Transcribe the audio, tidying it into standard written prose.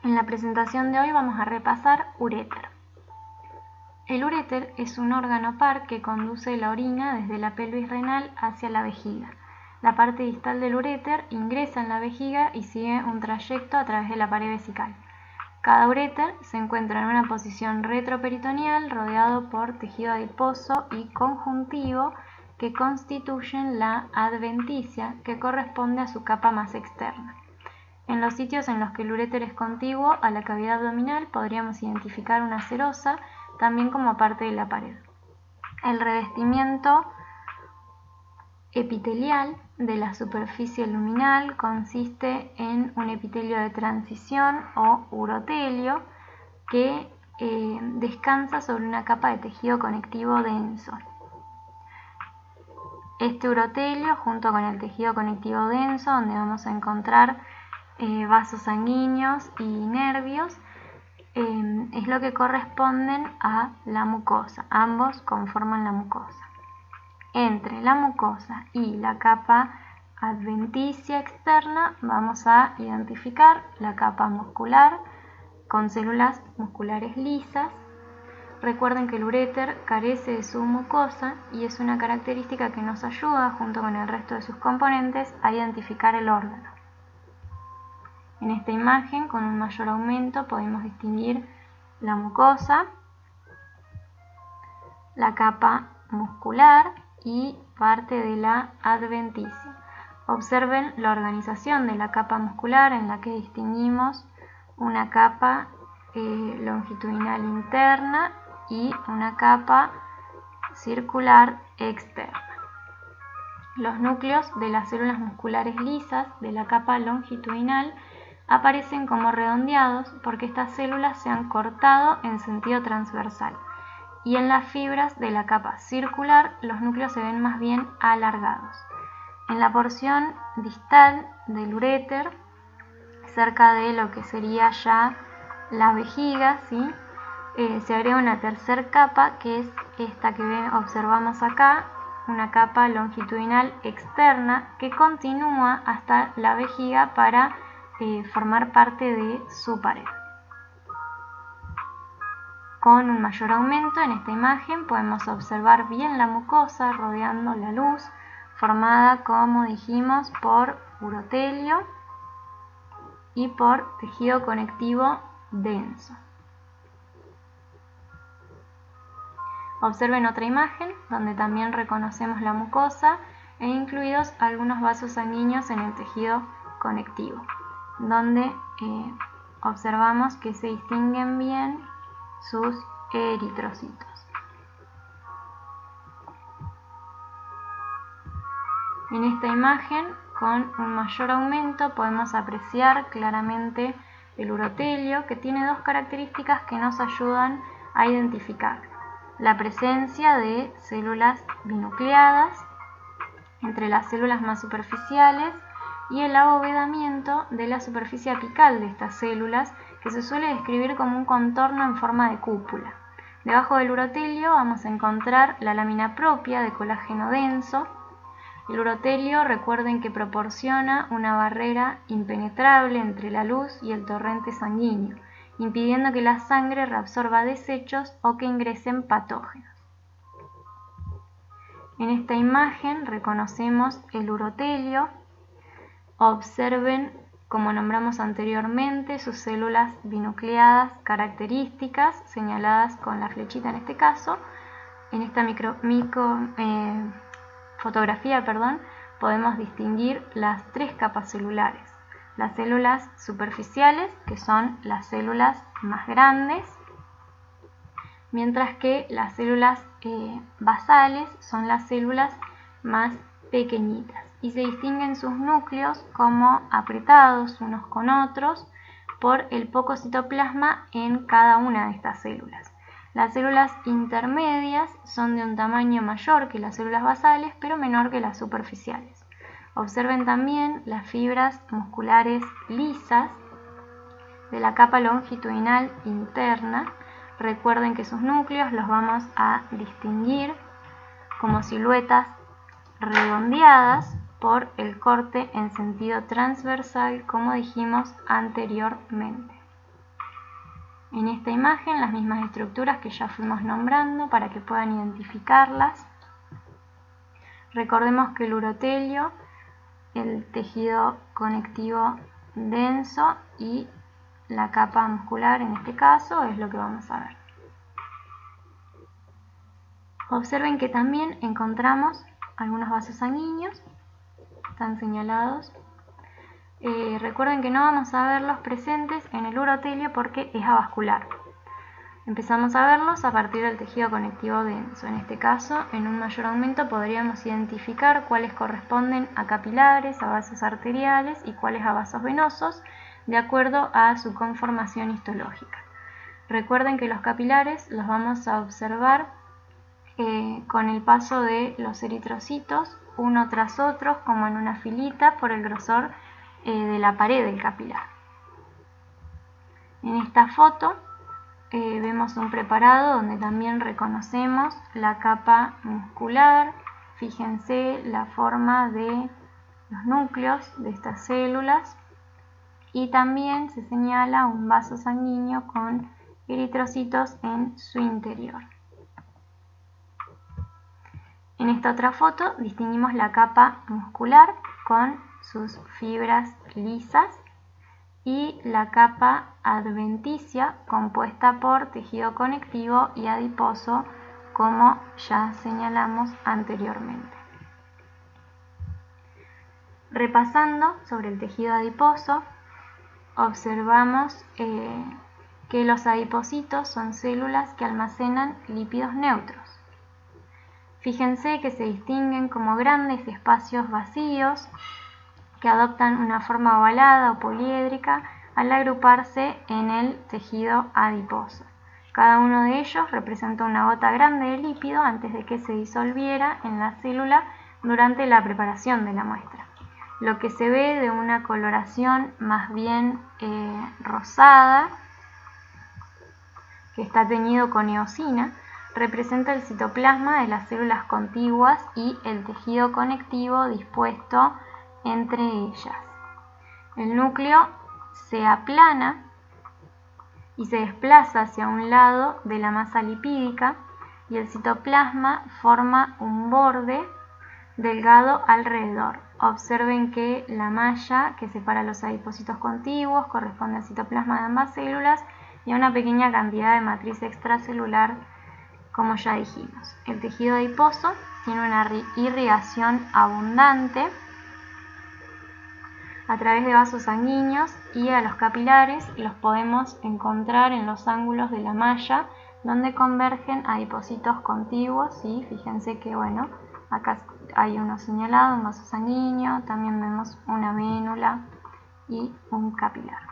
En la presentación de hoy vamos a repasar uréter. El uréter es un órgano par que conduce la orina desde la pelvis renal hacia la vejiga. La parte distal del uréter ingresa en la vejiga y sigue un trayecto a través de la pared vesical. Cada uréter se encuentra en una posición retroperitoneal rodeado por tejido adiposo y conjuntivo que constituyen la adventicia, que corresponde a su capa más externa. En los sitios en los que el uréter es contiguo a la cavidad abdominal podríamos identificar una serosa, también como parte de la pared. El revestimiento epitelial de la superficie luminal consiste en un epitelio de transición o urotelio que descansa sobre una capa de tejido conectivo denso. Este urotelio, junto con el tejido conectivo denso, donde vamos a encontrar vasos sanguíneos y nervios, es lo que corresponden a la mucosa. Ambos conforman la mucosa. Entre la mucosa y la capa adventicia externa vamos a identificar la capa muscular con células musculares lisas. Recuerden que el uréter carece de su mucosa y es una característica que nos ayuda, junto con el resto de sus componentes, a identificar el órgano. En esta imagen, con un mayor aumento, podemos distinguir la mucosa, la capa muscular y parte de la adventicia. Observen la organización de la capa muscular, en la que distinguimos una capa longitudinal interna y una capa circular externa. Los núcleos de las células musculares lisas de la capa longitudinal aparecen como redondeados porque estas células se han cortado en sentido transversal, y en las fibras de la capa circular los núcleos se ven más bien alargados. En la porción distal del uréter, cerca de lo que sería ya la vejiga, ¿sí? Se agrega una tercera capa, que es esta que observamos acá, una capa longitudinal externa que continúa hasta la vejiga para formar parte de su pared. Con un mayor aumento en esta imagen podemos observar bien la mucosa rodeando la luz, formada, como dijimos, por urotelio y por tejido conectivo denso. Observen otra imagen donde también reconocemos la mucosa e incluidos algunos vasos sanguíneos en el tejido conectivo, donde observamos que se distinguen bien sus eritrocitos. En esta imagen, con un mayor aumento, podemos apreciar claramente el urotelio, que tiene dos características que nos ayudan a identificar: la presencia de células binucleadas entre las células más superficiales y el abovedamiento de la superficie apical de estas células, que se suele describir como un contorno en forma de cúpula. Debajo del urotelio vamos a encontrar la lámina propia de colágeno denso. El urotelio, recuerden que proporciona una barrera impenetrable entre la luz y el torrente sanguíneo, impidiendo que la sangre reabsorba desechos o que ingresen patógenos. En esta imagen reconocemos el urotelio. Observen, como nombramos anteriormente, sus células binucleadas características, señaladas con la flechita en este caso. En esta fotografía, podemos distinguir las tres capas celulares: las células superficiales, que son las células más grandes, mientras que las células basales son las células más pequeñitas, y se distinguen sus núcleos como apretados unos con otros por el poco citoplasma en cada una de estas células. Las células intermedias son de un tamaño mayor que las células basales, pero menor que las superficiales. Observen también las fibras musculares lisas de la capa longitudinal interna. Recuerden que sus núcleos los vamos a distinguir como siluetas redondeadas por el corte en sentido transversal, como dijimos anteriormente. En esta imagen las mismas estructuras que ya fuimos nombrando para que puedan identificarlas. Recordemos que el urotelio, el tejido conectivo denso y la capa muscular en este caso es lo que vamos a ver. Observen que también encontramos algunos vasos sanguíneos, están señalados. Recuerden que no vamos a verlos presentes en el urotelio porque es avascular. Empezamos a verlos a partir del tejido conectivo denso. En este caso, en un mayor aumento podríamos identificar cuáles corresponden a capilares, a vasos arteriales y cuáles a vasos venosos, de acuerdo a su conformación histológica. Recuerden que los capilares los vamos a observar con el paso de los eritrocitos, uno tras otro, como en una filita, por el grosor de la pared del capilar. En esta foto vemos un preparado donde también reconocemos la capa muscular. Fíjense la forma de los núcleos de estas células y también se señala un vaso sanguíneo con eritrocitos en su interior. En esta otra foto distinguimos la capa muscular con sus fibras lisas y la capa adventicia compuesta por tejido conectivo y adiposo, como ya señalamos anteriormente. Repasando sobre el tejido adiposo, observamos que los adipocitos son células que almacenan lípidos neutros. Fíjense que se distinguen como grandes espacios vacíos que adoptan una forma ovalada o poliédrica al agruparse en el tejido adiposo. Cada uno de ellos representa una gota grande de lípido antes de que se disolviera en la célula durante la preparación de la muestra. Lo que se ve de una coloración más bien rosada, que está teñido con eosina, representa el citoplasma de las células contiguas y el tejido conectivo dispuesto entre ellas. El núcleo se aplana y se desplaza hacia un lado de la masa lipídica y el citoplasma forma un borde delgado alrededor. Observen que la malla que separa los adipocitos contiguos corresponde al citoplasma de ambas células y a una pequeña cantidad de matriz extracelular, como ya dijimos. El tejido adiposo tiene una irrigación abundante a través de vasos sanguíneos y a los capilares los podemos encontrar en los ángulos de la malla donde convergen adipocitos contiguos y fíjense que bueno, acá hay uno señalado, un vaso sanguíneo, también vemos una vénula y un capilar.